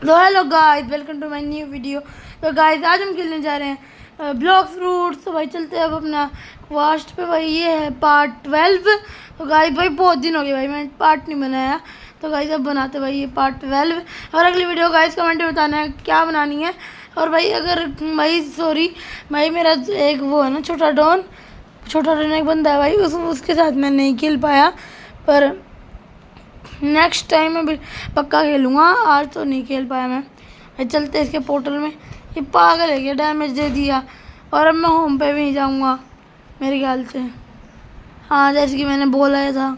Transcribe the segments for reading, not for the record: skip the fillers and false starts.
तो hello guys, welcome to my new video. तो guys आज हम खेलने जा रहे हैं ब्लॉक फ्रूट्स। तो भाई चलते हैं अब अपना क्वास्ट पे। भाई ये है पार्ट 12। तो गाइस भाई बहुत दिन हो गए भाई मैंने पार्ट नहीं बनाया। तो गाइस अब बनाते भाई ये पार्ट 12 और अगली वीडियो। गाइस कमेंट में बताना है क्या बनानी है। और भाई अगर भाई भाई मेरा एक वो है ना छोटा डॉन एक बंदा है भाई, उसके साथ मैं नहीं खेल पाया, पर नेक्स्ट टाइम मैं पक्का खेलूँगा। आज तो नहीं खेल पाया मैं। भाई चलते इसके पोर्टल में। ये पागल है क्या, डैमेज दे दिया और अब मैं होम पे भी नहीं जाऊँगा मेरे ख्याल से। हाँ जैसे कि मैंने बोला है था।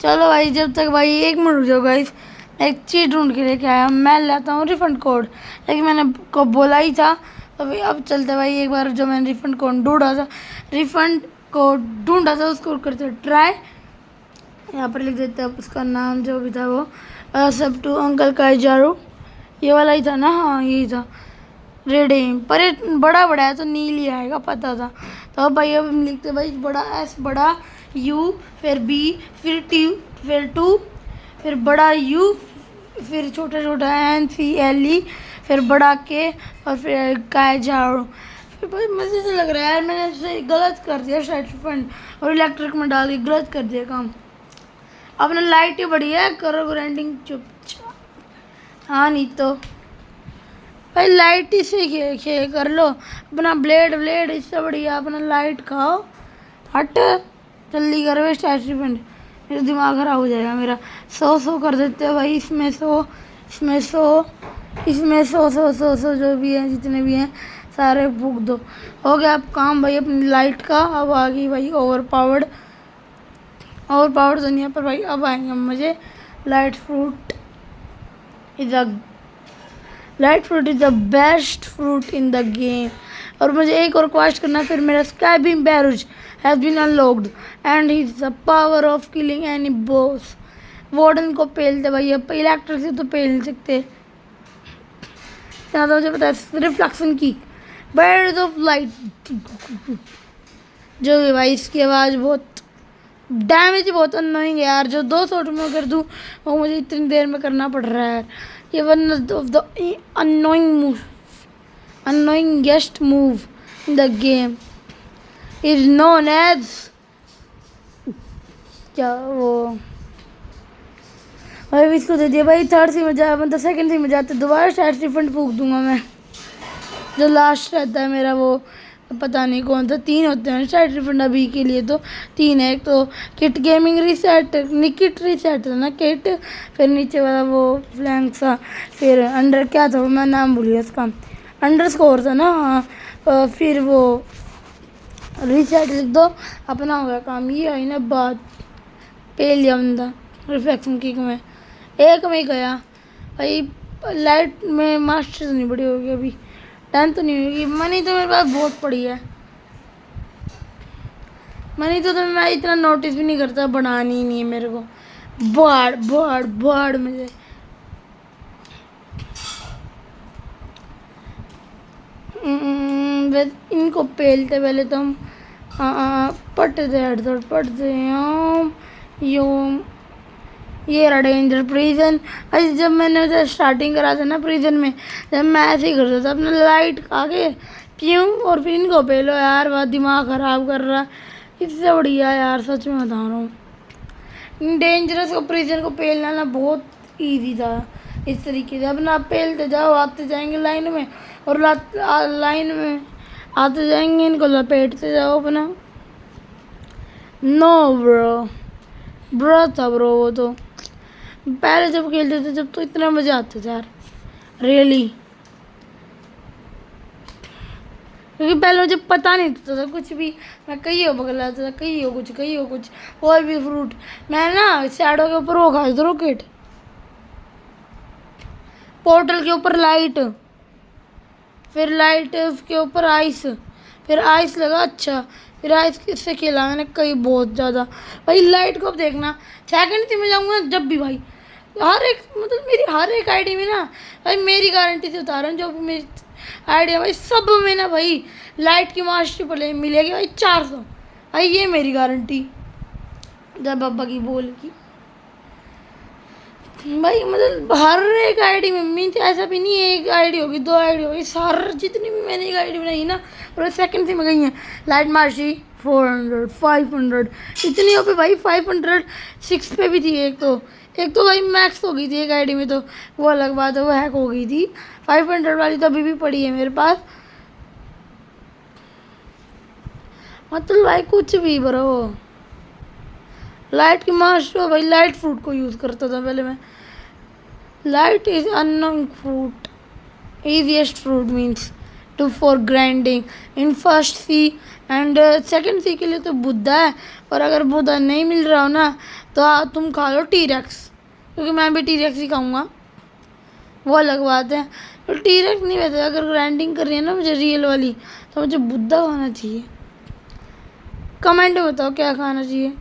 चलो भाई जब तक भाई 1 मिनट रुक जाओ गाइस, एक चीज़ ढूंढ के लेके आया। मैं लाता हूँ रिफंड कोड, लेकिन मैंने को बोला ही था। तो भाई अब चलते भाई एक बार जो मैंने रिफंड कोड ढूंढा था उसको करते ट्राई। यहाँ पर लिख देते हैं उसका नाम जो भी था वो सब टू अंकल काइजारू, ये वाला ही था ना। हाँ यही था रेडिंग, पर ये बड़ा बड़ा है तो नीली आएगा पता था। तो अब भाई अब हम लिखते भाई बड़ा एस, बड़ा यू, फिर बी, फिर टी, फिर टू, फिर बड़ा यू, फिर छोटा छोटा एन सी एल ई, फिर बड़ा के और फिर काइजारू। फिर भाई मुझे तो लग रहा है यार मैंने इसे गलत कर दिया शायद फंड और इलेक्ट्रिक में डाल के गलत कर दिया काम। अपना लाइट ही बढ़िया है, करो ग्राइंडिंग चुपचाप। हाँ नहीं तो भाई लाइट ही से खे कर लो अपना ब्लेड इससे बढ़िया अपना लाइट खाओ। हट जल्दी करो वे स्टैचूमेंट, मेरा दिमाग खराब हो जाएगा मेरा। 100 कर देते हैं भाई, इसमें 100, इसमें 100, इसमें 100 जो भी हैं जितने भी हैं सारे फूक दो। हो गया अब काम भाई अपनी लाइट का। अब आ गई भाई ओवर पावर्ड तो नहीं है, पर भाई अब आएंगे मुझे light fruit is the best fruit in the game. और मुझे एक और क्वेस्ट करना, फिर मेरा sky beam barrage has been unlocked and he the power of killing any boss. Warden को पेलते भाई, अब इलेक्ट्रिक से तो पेल नहीं सकते। यहाँ तो मुझे पता है रिफ्लेक्शन की बर्ड ऑफ लाइट जो भी भाई, इसकी आवाज़ बहुत डैमेज बहुत अनोइंग है यार। जो 2 शॉट में कर दूँ वो मुझे इतनी देर में करना पड़ रहा है। ये one of the annoyingest move in the game is known as क्या वो भाई इसको दे दिया भाई। थर्ड सी में जा मतलब सेकंड सी में जाते दोबारा शायद रिफंड फूक दूंगा मैं। जो लास्ट रहता है मेरा वो पता नहीं कौन सा, 3 होते हैं शायद रिफंड अभी के लिए। तो 3 है, एक तो किट गेमिंग रीसेट, निकिट रीसेट था ना किट, फिर नीचे वाला वो फ्लैंक सा, फिर अंडर क्या था वो मैं नाम भूल गया उसका, अंडर स्कोर था ना। हाँ फिर वो रीसेट लिख दो, अपना हो गया काम। ये आई ना बात, पे लिया बंदा रिफ्लेक्शन किक में, एक में ही गया भाई। लाइट में मास्टर नहीं बड़ी होगी अभी, 10 तो नहीं होगी। मनी तो मेरे पास बहुत पड़ी है, मनी तो मैं इतना नोटिस भी नहीं करता, बनानी ही नहीं है मेरे को। बाढ़ मुझे इनको पेलते पहले तो हम पटते यूं। ये रहा डेंजर प्रिजन। अरे जब मैंने उसे स्टार्टिंग करा था ना प्रिजन में, जब मैं ऐसे ही करता था अपना लाइट आगे क्यों और फिर इनको पेलो यार, वह दिमाग ख़राब कर रहा। इससे बढ़िया यार सच में बता रहा हूँ, डेंजरस को प्रिजन को पेलना ना बहुत इजी था। इस तरीके से अपना पेलते जाओ, आते जाएंगे लाइन में और लाइन में आते जाएंगे, इनको लपेटते जाओ अपना। नो ब्रो था ब्रो वो तो पहले जब खेलते थे जब तो इतना मज़ा आता था यार रियली, क्योंकि पहले मुझे पता नहीं था कुछ भी। मैं कहीं हो बगलाता था, कहीं हो कुछ और भी फ्रूट। मैं ना शैडो के ऊपर वो खा था रॉकेट, पोर्टल के ऊपर लाइट, फिर लाइट उसके ऊपर आइस, फिर आइस लगा अच्छा, फिर आइस किससे खेला मैंने कई बहुत ज़्यादा भाई। लाइट को अब देखना सेकंड थी में जाऊँगा जब भी भाई, हर एक मतलब मेरी हर एक आईडी में ना भाई, मेरी गारंटी से बता रहा हूँ जो भी मेरी आईडी है भाई सब में ना भाई लाइट की मास्टरी प्ले मिलेगी भाई 400 भाई, ये मेरी गारंटी जब बाबा की बोल की। भाई मतलब हर एक आईडी में मीन्स ऐसा भी नहीं है एक आईडी होगी 2 आईडी होगी, सार जितनी भी मैंने एक आईडी बनाई ना और सेकंड में गई हैं। लाइट मार्शी 400 500 इतनी हो पे भाई 506 पे भी थी एक तो भाई मैक्स हो गई थी एक आईडी में, तो वो अलग बात है, वो हैक हो गई थी। 500 वाली तो अभी भी पड़ी है मेरे पास। मतलब भाई कुछ भी ब्रो, लाइट की मास्टर भाई, लाइट फ्रूट को यूज़ करता था पहले मैं। Light is unknown fruit, easiest fruit means to for grinding in first C and second C के लिए तो बुद्धा है। और अगर बुद्धा नहीं मिल रहा हो ना तो तुम खा लो टीरेक्स, क्योंकि मैं भी टीरेक्स ही खाऊंगा, वो अलग बात है। तो टीरेक्स नहीं, वैसे अगर ग्राइंडिंग कर रही है ना मुझे रियल वाली, तो मुझे बुद्धा खाना चाहिए। कमेंट में बताओ क्या खाना चाहिए।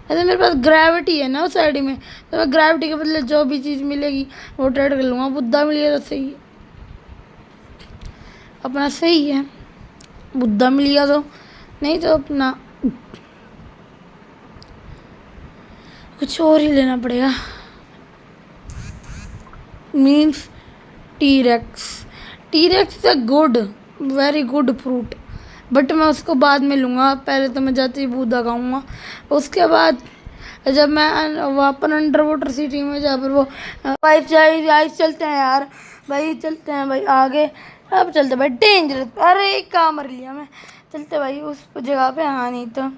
ऐसे मेरे पास ग्रेविटी है ना उस आईडी में, तो मैं ग्रेविटी के बदले जो भी चीज़ मिलेगी वो ट्रेड कर लूँगा। बुद्धा मिल गया तो सही है, अपना सही है। बुद्धा मिल गया तो, नहीं तो अपना कुछ और ही लेना पड़ेगा। Means T-Rex is a good, very good fruit, but मैं उसको बाद में लूँगा। पहले तो मैं जाते ही बुद्धा खाऊँगा, उसके बाद जब मैं वापस अंडर वाटर सिटी में जहाँ पर वो भाई चाहिए चलते हैं यार, भाई चलते हैं भाई आगे। अब चलते भाई डेंजरस, अरे एक काम मर लिया मैं। चलते भाई उस जगह पे। हाँ नहीं तो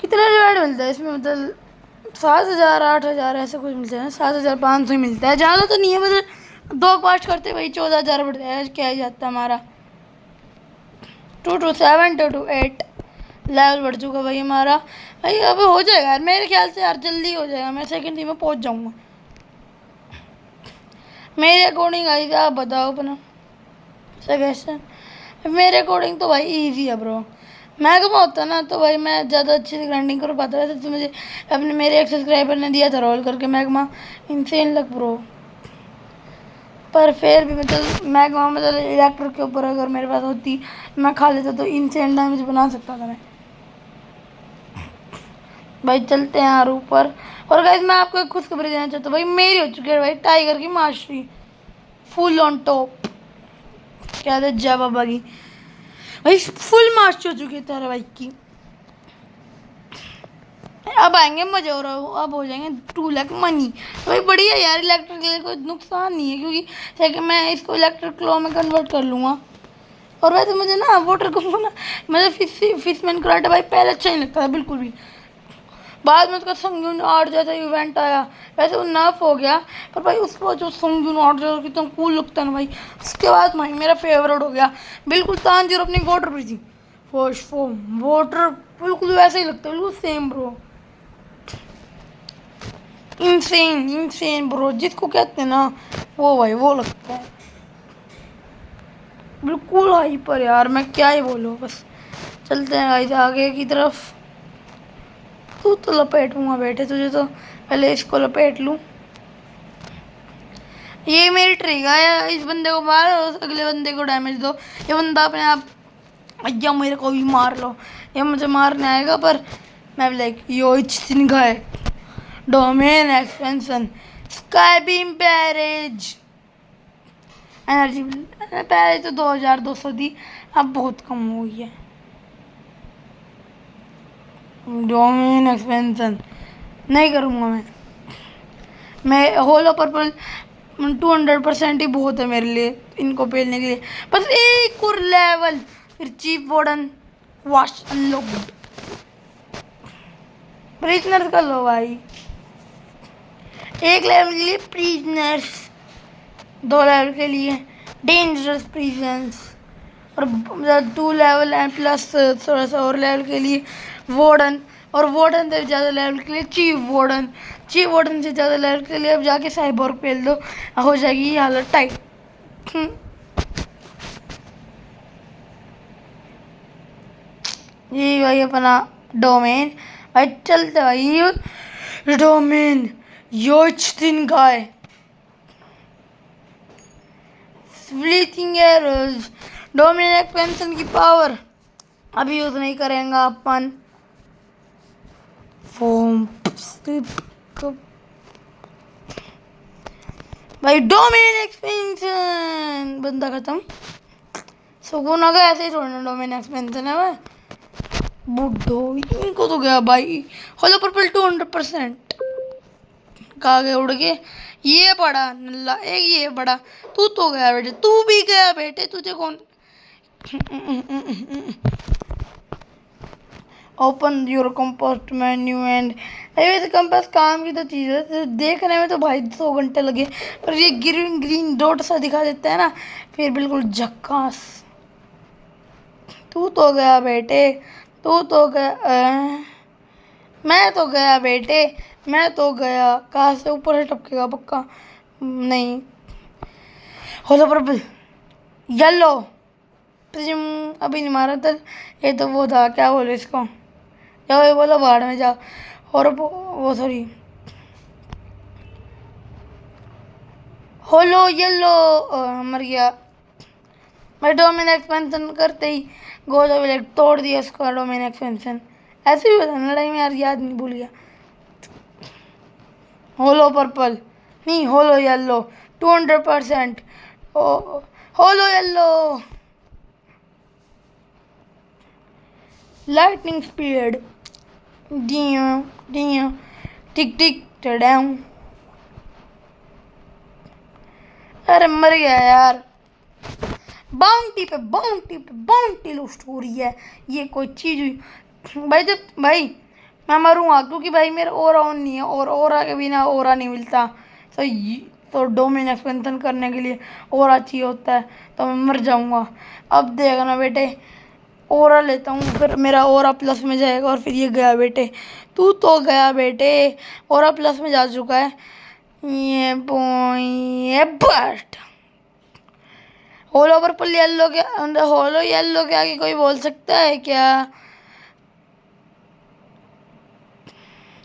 कितना रिवार्ड मिलता है इसमें, मतलब 7,000 8,000 ऐसा कुछ मिलता है ना, 7,500 मिलता है, ज़्यादा तो नहीं है। मतलब 2 पास्ट करते भाई 14,000 बढ़ता है, क्या ही जाता है हमारा। 2 to 7 2 to 8 लेवल बढ़ चुका भाई हमारा। भाई अब हो जाएगा यार मेरे ख्याल से, यार जल्दी हो जाएगा, मैं सेकंड टीम में पहुंच जाऊंगा मेरे अकॉर्डिंग। आई आप बताओ अपना सजेशन। मेरे अकॉर्डिंग तो भाई इजी है ब्रो। मैगमा होता ना तो भाई मैं ज़्यादा अच्छे से ग्राइंडिंग कर पाता। वैसे तो मुझे अपने मेरे एक सब्सक्राइबर ने दिया था रोल करके मैगमा, इनसेन लग ब्रो। पर फिर भी मतलब मैगमा मतलब इलेक्ट्रिक के ऊपर अगर मेरे पास होती मैं खा लेता तो इनसेन डैमेज बना सकता था मैं। भाई चलते हैं यार ऊपर। और गाइस मैं आपको एक खुशखबरी देना चाहता हूँ भाई, मेरी हो चुकी है भाई टाइगर की मास्टरी फुल ऑन टॉप। क्या था जय बाबा की भाई फुल मास्टरी हो चुकी है तेरे भाई की। अब आएंगे मजे, हो रहा हो अब हो जाएंगे 2 लाख मनी। भाई बढ़िया यार, इलेक्ट्रिक के लिए कोई नुकसान नहीं है, क्योंकि मैं इसको इलेक्ट्रिक क्लॉ में कन्वर्ट कर लूँगा। और वैसे मुझे ना वाटर को ना मतलब फिशमैन कराटे भाई पहले अच्छा नहीं लगता था बिल्कुल भी। बाद में उसका संगीन आर्ट जैसा इवेंट आया, वैसे वो नफ हो गया, पर भाई उसके बाद जो संगीन आर्ट जैसा कितना कूल लगता है ना भाई, उसके बाद भाई मेरा फेवरेट हो गया बिल्कुल। तांजीर अपनी वाटर भी थी फर्स्ट फॉर्म वाटर, बिल्कुल वैसा ही लगता है, बिल्कुल सेम ब्रो। इंसेन ब्रो जिसको कहते हैं ना वो भाई वो लगता है बिल्कुल हाइपर यार, मैं क्या ही बोलूँ। बस चलते हैं गाइस आगे की तरफ। तू तो लपेटूंगा बेटे तुझे, तो पहले इसको लपेट लूँ। ये मेरी ट्रिक है, इस बंदे को मार और अगले बंदे को डैमेज दो। ये बंदा अपने आप या मेरे को भी मार लो, ये मुझे मारने आएगा, पर मैं लाइक यो है domain expansion sky beam Perez energy. पहले तो 2,200 थी, अब बहुत कम हो गई है। डोमेन एक्सपेंशन नहीं करूँगा मैं होलो पर्पल 200% ही बहुत है मेरे लिए इनको पेलने के लिए। बस एक और लेवल फिर chief warden wash unlocked. Prisoners कर लो भाई, 1 लेवल के लिए प्रिजनर्स, 2 लेवल के लिए डेंजरस प्रिजन्स, और 2 लेवल एंड प्लस थोड़ा सा और लेवल के लिए वार्डन, और वार्डन से ज़्यादा लेवल के लिए चीफ वार्डन से ज़्यादा लेवल के लिए अब जाके साइबोर्ग पेल दो, हो जाएगी ये हालत टाइट। ये भाई अपना डोमेन भाई चलते भाई डोमेन योचतिन गाय फ्लीटिंग एरोज। डोमेन एक्सपेंशन की पावर अभी यूज़ नहीं करेंगे अपन। भाई डोमेन एक्सपेंशन बंदा खत्म। सुकून आ गया, ऐसे ही थोड़ा डोमेन एक्सपेंशन है भाई। बुड्ढो इनको तो गया भाई। होलो पर्पल 200% कहा गए उड़ के। ये पड़ा नल्ला एक, ये पड़ा। तू तो गया बेटे, तू भी गया बेटे, तुझे कौन। Open your compost menu and. वैसे कंपास काम की तो चीज़ है, तो देखने में तो भाई 100 घंटे लगे, पर ये ग्रीन ग्रीन डॉट सा दिखा देता है ना, फिर बिल्कुल झक्कास। तू तो गया बेटे, तू तो गया। मैं तो गया बेटे, मैं तो गया। कहाँ से ऊपर से टपकेगा पक्का नहीं। होलो पर्पल येलो प्रिज्म अभी नहीं मारा था। ये तो वो था, क्या बोले इसको, जाओ ये बोलो बाहर में जाओ। और वो सॉरी होलो येलो मर गया। मैं डोमेन एक्सपेंशन करते ही गोजा विलेट तोड़ दिया इसका डोमेन एक्सपेंशन। ऐसे भी होता लड़ाई में यार, याद नहीं, भूल गया। होलो पर्पल नहीं, hollow yellow 200%। Hollow yellow lightning speed डियो डियो टिक टिक टडाऊं। अरे मर गया यार। बाउंटी पे बाउंटी पे बाउंटी लूट हो रही है, ये कोई चीज हुई भाई। जब भाई मैं मरूंगा, क्योंकि भाई मेरा ओरा ऑन नहीं है, और ओरा के बिना ओरा नहीं मिलता। तो तो डोमेन एक्सपेंशन करने के लिए ओरा चाहिए होता है, तो मैं मर जाऊंगा। अब देखना बेटे, ओरा लेता हूँ, फिर मेरा ओरा प्लस में जाएगा, और फिर ये गया बेटे। तू तो गया बेटे, ओरा प्लस में जा चुका है। ये बॉय बस्ट। होलो पर्पल येलो के अंदर, होलो येलो के आगे कोई बोल सकता है क्या?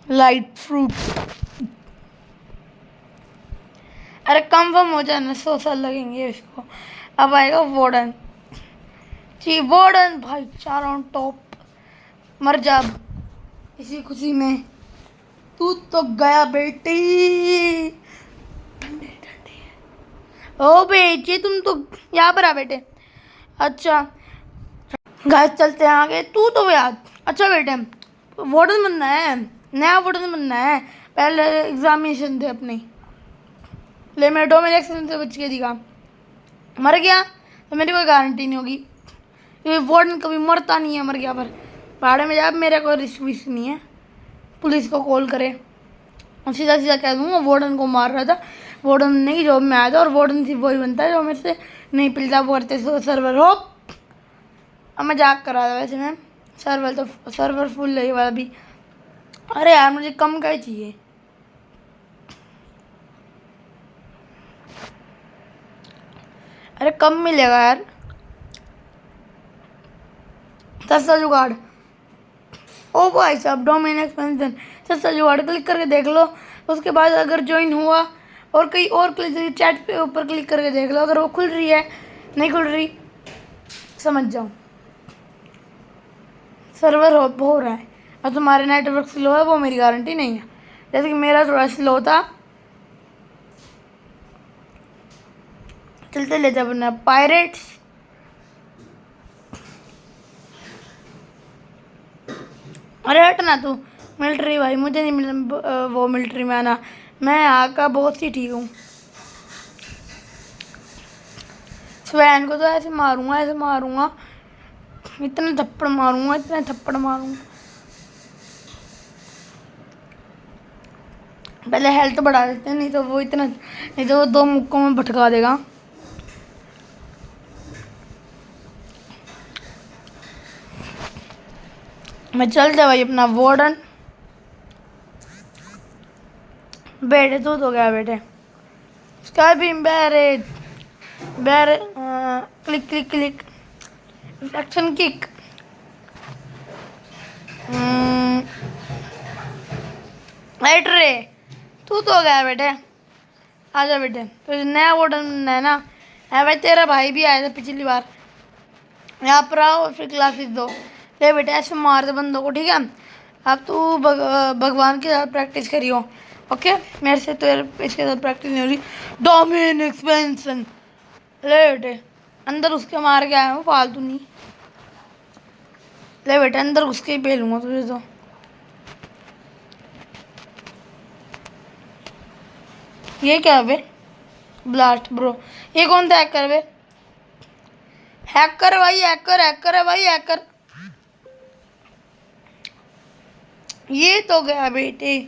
Light fruit. अरे कंफर्म हो जाना, 100 साल लगेंगे इसको। अब आएगा वार्डन जी, वार्डन भाई चारों टॉप। मर जा इसी खुशी में। तू तो गया बेटी। ठंडे ठंडे ओ बेटे, तुम तो यहाँ पर आ बेटे। अच्छा गाइस चलते हैं आगे। तू तो याद, अच्छा बेटे वार्डन बनना है, नया वार्डन बनना है। पहले एग्जामिनेशन थे अपनी, ले मेरे डोमेन एक्सपेंशन से बच के दिखा। मर गया तो मेरी कोई गारंटी नहीं होगी, क्योंकि वार्डन कभी मरता नहीं है। मर गया पर भाड़े में जा, मेरा कोई रिस्क विस्क नहीं है। पुलिस को कॉल करे और सीधा सीधा कह दूँगा वार्डन को मार रहा था, वार्डन नहीं जॉब में आया था, और वार्डन सिर्फ वही बनता है जो मेरे से नहीं पिलता बोलते सर्वर हो। अब मजाक करा था वैसे मैं, सर्वर तो सर्वर फुल है वाला भी। अरे यार मुझे कम का ही चाहिए। अरे कम मिलेगा यार, सस्ता जुगाड़। ओ भाई साहब डोमेन एक्सपेंशन सस्ता जुगाड़, क्लिक करके देख लो। उसके बाद अगर ज्वाइन हुआ और कहीं और क्लिक, चैट पे ऊपर क्लिक करके देख लो, अगर वो खुल रही है नहीं खुल रही समझ जाओ सर्वर हो रहा है। और तुम्हारे नेटवर्क स्लो है, वो मेरी गारंटी नहीं है। जैसे कि मेरा थोड़ा स्लो था। चलते लेते अपना पायरेट्स। अरे हटना तू मिलिट्री भाई, मुझे नहीं मिल वो मिलिट्री में आना। मैं यहाँ का बहुत ही ठीक हूँ। स्वैन को तो ऐसे मारूंगा, ऐसे मारूंगा, इतने थप्पड़ मारूंगा, इतने थप्पड़ मारूंगा। पहले हेल्थ बढ़ा देते हैं, नहीं तो वो इतना, नहीं तो वो 2 मुक्कों में भटका देगा। मैं चलते भाई अपना वार्डन। बेटे तू तो गया बेटे। स्काई बीम बैरेज बैरे click click click reflection kick. Right रे, तू तो गया बेटे। आजा बेटे, तो नया वार्डन है ना। है भाई, तेरा भाई भी आया था पिछली बार। यहाँ पर आओ और फिर क्लासेस दो। ले बेटे ऐसे मार दे बंदों को, ठीक है। अब तू भगवान के साथ प्रैक्टिस करियो, ओके। मेरे से तो इसके साथ प्रैक्टिस नहीं हो रही। Domain expansion. ले बेटे अंदर उसके मार के आया हूँ, फालतू नहीं। ले बेटे अंदर उसके ही पेलूंगा तुझे तो। ये क्या बे? Blast bro. ये कौन था हैकर बे? हैकर भाई, हैकर हैकर है भाई, हैकर। ये तो गया बेटे।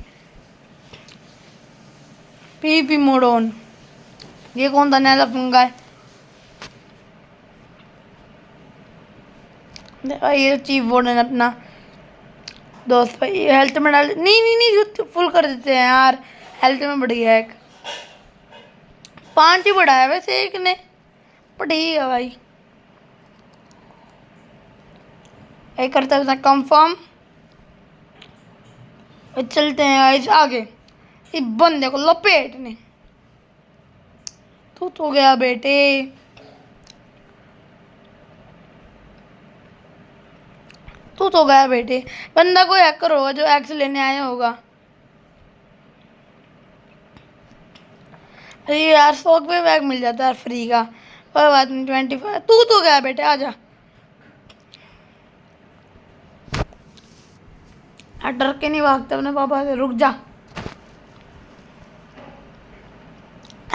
PP mode on. ये कौन था? नया फंगा है ये चीफ वार्डन अपना दोस्त भाई। हेल्थ में डाल, नहीं नहीं नहीं फुल कर देते हैं यार। हेल्थ में बढ़ गया एक, 5 ही बढ़ाया वैसे एक ने, पर ठीक है भाई। एक करता है कंफर्म। चलते हैं गाइस आगे। इस बंदे को लपेटने। तू तो गया बेटे। तू तो गया बेटे। बंदा कोई हैकर होगा जो एक्स लेने आया होगा। अरे यार 100 पे बैग मिल जाता है फ्री का, कोई बात नहीं। 25। तू तो गया बेटे, आजा। डर के नहीं भागते अपने पापा से, रुक जा।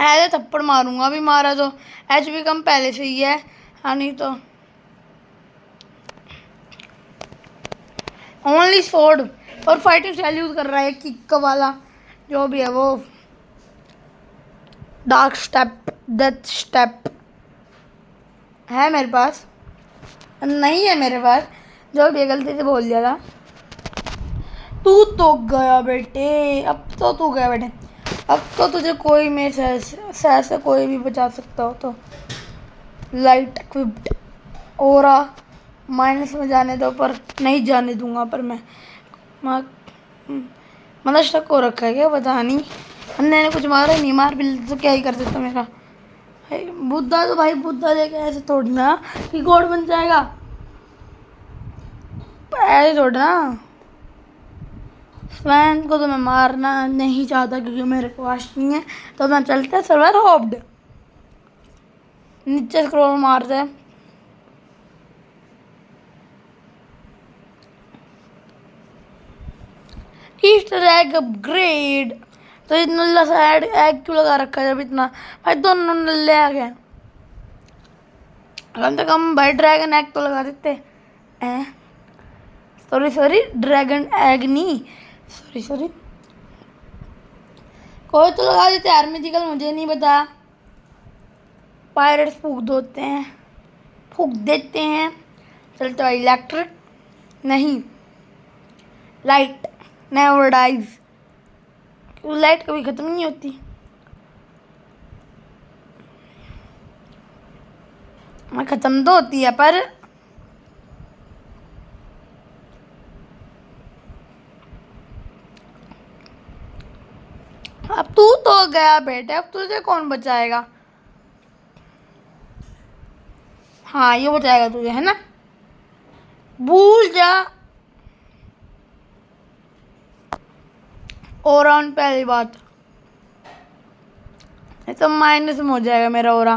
ऐसे थप्पड़ मारूंगा, अभी मारा तो एचपी कम पहले से ही है। हाँ नहीं तो ओनली स्वॉर्ड और फाइटिंग स्टाइल यूज कर रहा है, किक वाला जो भी है वो। डार्क स्टेप, डेथ स्टेप है मेरे पास, नहीं है मेरे पास, जो भी गलती से बोल दिया था। तू तो गया बेटे, अब तो तू गया बेटे। अब तो तुझे कोई मेरे से कोई भी बचा सकता हो तो। लाइट इक्विप्ड ओरा माइनस में जाने दो, पर नहीं जाने दूंगा। पर मैं मतलब स्टक हो रखा है क्या, पता नहीं। अन्य ने कुछ मारा ही नहीं, मार भी तो क्या ही कर सकता मेरा भाई। बुद्धा तो भाई बुद्धा देखे ऐसे थोड़ी ना कि गॉड बन जाएगा, ऐसे थोड़ी ना। स्वैन को तो मैं मारना नहीं चाहता क्योंकि मेरे को वास्ट नहीं है। तो मैं चलते सर्वर होप्ड, नीचे स्क्रॉल मारते हैं। Easter egg upgrade. तो इतना नल्ला सा एग क्यों लगा रखा है जब इतना भाई, दोनों नल्ले आ गए। कम से कम भाई ड्रैगन एग तो लगा देते। सॉरी सॉरी, ड्रैगन एग नहीं, सॉरी सॉरी। कोई तो लगा देते यार, मिथिकल मुझे नहीं पता। पायरेट्स फूक देते हैं। चलते भाई इलेक्ट्रिक नहीं, लाइट नेवर डाइज। लाइट कभी खत्म नहीं होती। मैं खत्म तो होती है पर अब तू तो गया बेटे, अब तुझे कौन बचाएगा। हाँ ये बचाएगा तुझे, है ना, भूल जा। ओरा ऑन पहली बात, नहीं तो माइनस में हो जाएगा मेरा ओरा।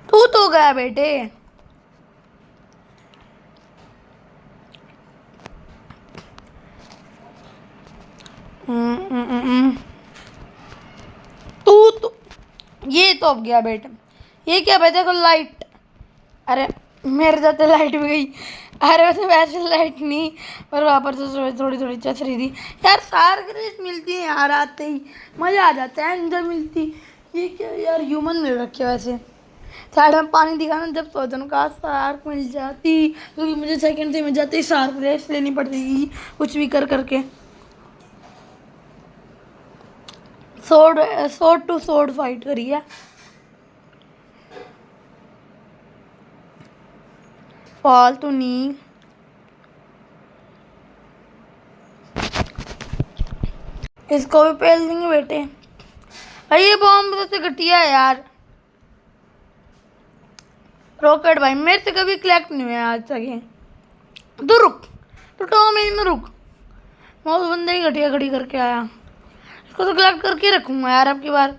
तू तो गया बेटे। तू तो ये तो अब गया बेटे। ये क्या भाई, देखो लाइट। अरे मेरे जाते लाइट भी गई। अरे वैसे लाइट नहीं, पर वहाँ पर तो थोड़ी थोड़ी चच रही थी यार। सार ग्रेस मिलती है यार, आते ही मज़ा आ जाता है एंजल मिलती। ये क्या यार, ह्यूमन मिल रखे वैसे। साइड में पानी दिखाना, जब सोचन का सार्क मिल जाती, क्योंकि मुझे सेकंड से मिल जाती, सार्क रेस लेनी पड़ती कुछ भी कर करके। सोर्ड टू सोर्ड फाइट करी है। फालतू नहीं। इसको भी पेल देंगे बेटे। भाई ये बॉम्ब तो घटिया है यार। रॉकेट भाई मेरे से कभी कलेक्ट नहीं हुआ आज तक ये। तू रुक, तू 2 मिनट में रुक। मैं उस बंदे की घटिया खड़ी करके आया। इसको तो कलेक्ट करके रखूँगा यार अब की बार।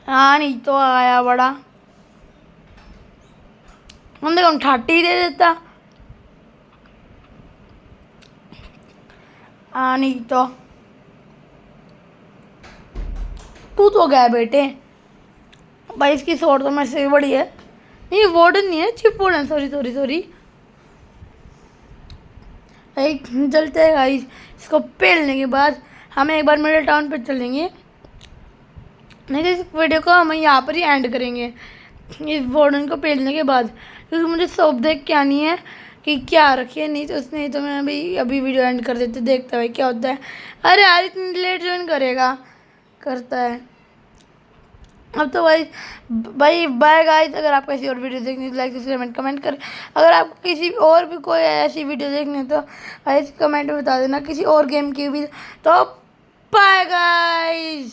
हाँ नहीं तो आया बड़ा बंदे को 30 दे देता। हाँ नहीं तो तू तो गया बेटे भाई। इसकी शॉट तो मेरे से भी बड़ी है। नहीं वार्डन नहीं है, chip warden, sorry sorry sorry. भाई चलते हैं गाइस, इसको पेलने के बाद हम एक बार मिडिल टाउन पे चलेंगे। नहीं तो इस वीडियो को हम यहाँ पर ही एंड करेंगे इस वार्डन को पेलने के बाद, क्योंकि मुझे शॉप देख के आनी है कि क्या रखिए। नहीं तो उसने तो मैं अभी वीडियो एंड कर देते, देखता भाई क्या होता है। अरे यार इतनी लेट ज्वाइन करेगा, करता है। अब तो भाई बाय गाइस। अगर आप किसी और वीडियो देखनी तो लाइक सब्सक्राइब कमेंट कर। अगर आपको किसी और भी कोई ऐसी वीडियो देखनी है तो भाई कमेंट में बता देना, किसी और गेम की भी। तो बाय गाइस।